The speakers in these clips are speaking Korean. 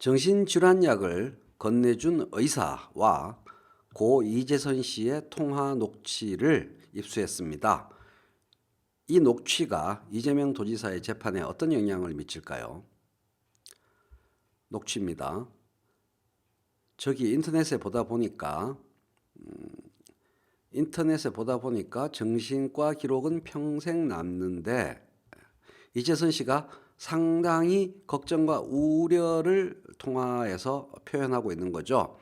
정신질환약을 건네준 의사와 고 이재선 씨의 통화 녹취를 입수했습니다. 이 녹취가 이재명 도지사의 재판에 어떤 영향을 미칠까요? 녹취입니다. 저기 인터넷에 보다 보니까 정신과 기록은 평생 남는데 이재선 씨가 상당히 걱정과 우려를 통화해서 표현하고 있는 거죠.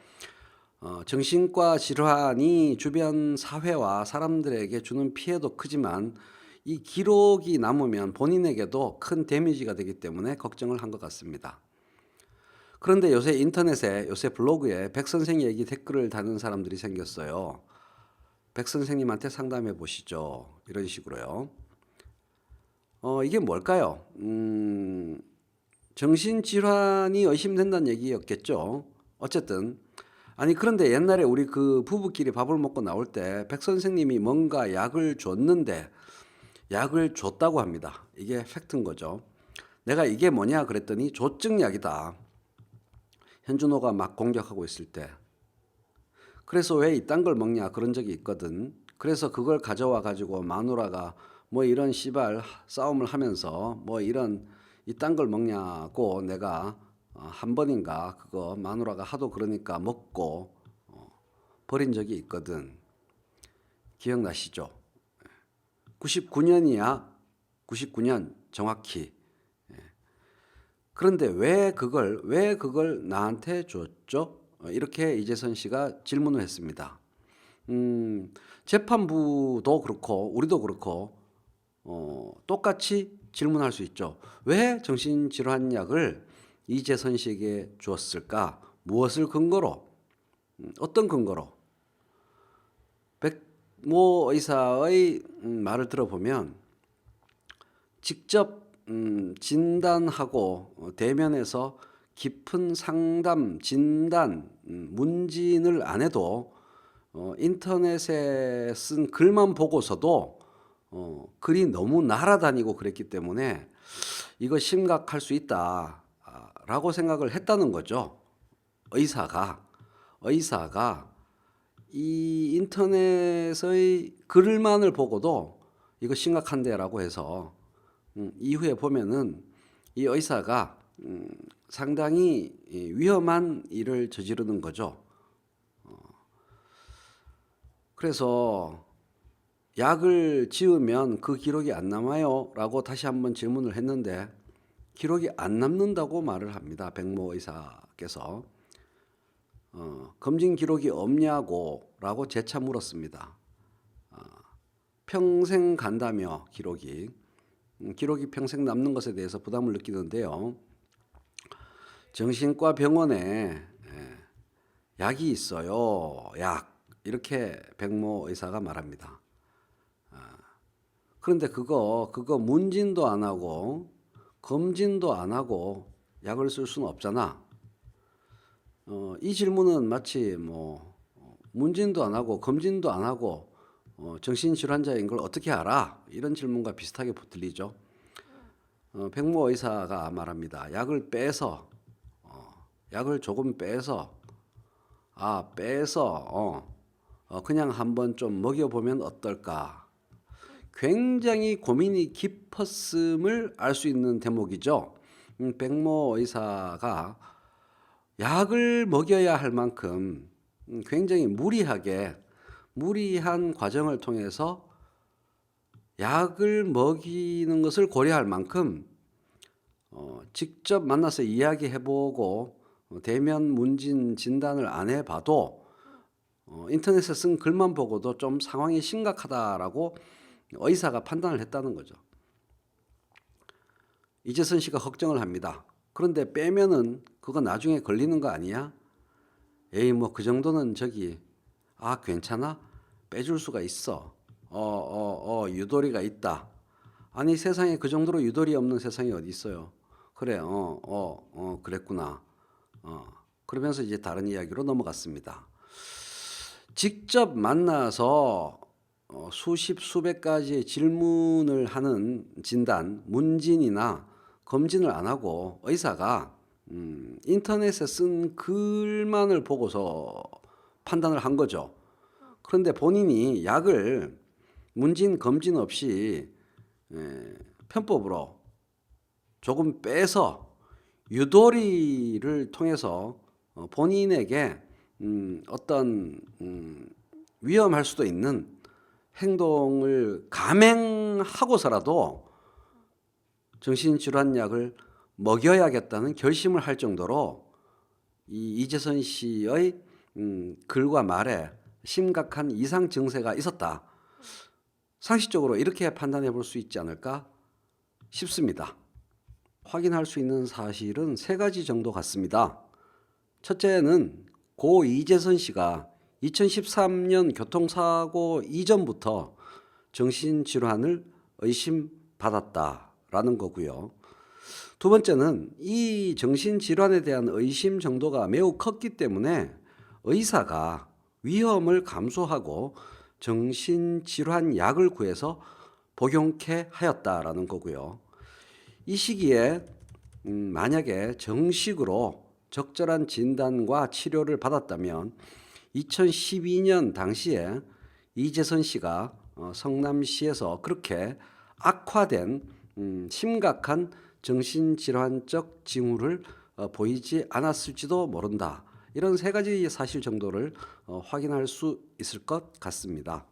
정신과 질환이 주변 사회와 사람들에게 주는 피해도 크지만 이 기록이 남으면 본인에게도 큰 데미지가 되기 때문에 걱정을 한 것 같습니다. 그런데 요새 인터넷에, 요새 블로그에 백 선생 얘기 댓글을 다는 사람들이 생겼어요. 백 선생님한테 상담해 보시죠. 이런 식으로요. 이게 뭘까요? 정신질환이 의심된다는 얘기였겠죠. 어쨌든 아니 그런데 옛날에 우리 그 부부끼리 밥을 먹고 나올 때 백 선생님이 뭔가 약을 줬는데 약을 줬다고 합니다. 이게 팩트인 거죠. 내가 이게 뭐냐 그랬더니 조증약이다. 현준호가 막 공격하고 있을 때. 그래서 왜 이딴 걸 먹냐 그런 적이 있거든. 그래서 그걸 가져와 가지고 마누라가 뭐 이런 씨발 싸움을 하면서 뭐 이런 이딴 걸 먹냐고 내가 한 번인가 그거 마누라가 하도 그러니까 먹고 버린 적이 있거든. 기억나시죠? 99년이야. 99년 정확히. 그런데 왜 그걸 나한테 줬죠? 이렇게 이재선 씨가 질문을 했습니다. 재판부도 그렇고 우리도 그렇고 똑같이 질문할 수 있죠. 왜 정신질환약을 이재선 씨에게 주었을까? 무엇을 근거로? 어떤 근거로? 백모 의사의 말을 들어보면 직접 진단하고 대면에서 깊은 상담, 진단, 문진을 안 해도 인터넷에 쓴 글만 보고서도 글이 너무 날아다니고 그랬기 때문에 이거 심각할 수 있다라고 생각을 했다는 거죠. 의사가 이 인터넷의 글만을 보고도 이거 심각한데라고 해서 이후에 보면은 이 의사가 상당히 위험한 일을 저지르는 거죠. 그래서 약을 지으면 그 기록이 안 남아요 라고 다시 한번 질문을 했는데 기록이 안 남는다고 말을 합니다. 백모 의사께서. 검진 기록이 없냐고 라고 재차 물었습니다. 평생 간다며 기록이 평생 남는 것에 대해서 부담을 느끼는데요. 정신과 병원에 약이 있어요. 약 이렇게 백모 의사가 말합니다. 그런데 그거 문진도 안 하고 검진도 안 하고 약을 쓸 수는 없잖아. 이 질문은 마치 뭐 문진도 안 하고 검진도 안 하고 정신질환자인 걸 어떻게 알아? 이런 질문과 비슷하게 들리죠. 백모 의사가 말합니다. 약을 조금 빼서 그냥 한번 좀 먹여보면 어떨까? 굉장히 고민이 깊었음을 알 수 있는 대목이죠. 백모 의사가 약을 먹여야 할 만큼 굉장히 무리한 과정을 통해서 약을 먹이는 것을 고려할 만큼 직접 만나서 이야기해보고 대면 문진 진단을 안 해봐도 인터넷에 쓴 글만 보고도 좀 상황이 심각하다라고 의사가 판단을 했다는 거죠. 이재선 씨가 걱정을 합니다. 그런데 빼면은 그거 나중에 걸리는 거 아니야? 에이 뭐 그 정도는 괜찮아? 빼줄 수가 있어. 유도리가 있다. 아니 세상에 그 정도로 유도리 없는 세상이 어디 있어요? 그래, 그랬구나. 그러면서 이제 다른 이야기로 넘어갔습니다. 직접 만나서 수백 가지의 질문을 하는 진단, 문진이나 검진을 안 하고 의사가 인터넷에 쓴 글만을 보고서 판단을 한 거죠. 그런데 본인이 약을 문진 검진 없이 편법으로 조금 빼서 유도리를 통해서 본인에게 어떤 위험할 수도 있는 행동을 감행하고서라도 정신질환약을 먹여야겠다는 결심을 할 정도로 이 이재선 씨의 글과 말에 심각한 이상 증세가 있었다. 상식적으로 이렇게 판단해 볼 수 있지 않을까 싶습니다. 확인할 수 있는 사실은 세 가지 정도 같습니다. 첫째는 고 이재선 씨가 2013년 교통사고 이전부터 정신질환을 의심받았다라는 거고요. 두 번째는 이 정신질환에 대한 의심 정도가 매우 컸기 때문에 의사가 위험을 감수하고 정신질환 약을 구해서 복용케 하였다라는 거고요. 이 시기에 만약에 정식으로 적절한 진단과 치료를 받았다면 2012년 당시에 이재선 씨가 성남시에서 그렇게 악화된 심각한 정신질환적 징후를 보이지 않았을지도 모른다. 이런 세 가지 사실 정도를 확인할 수 있을 것 같습니다.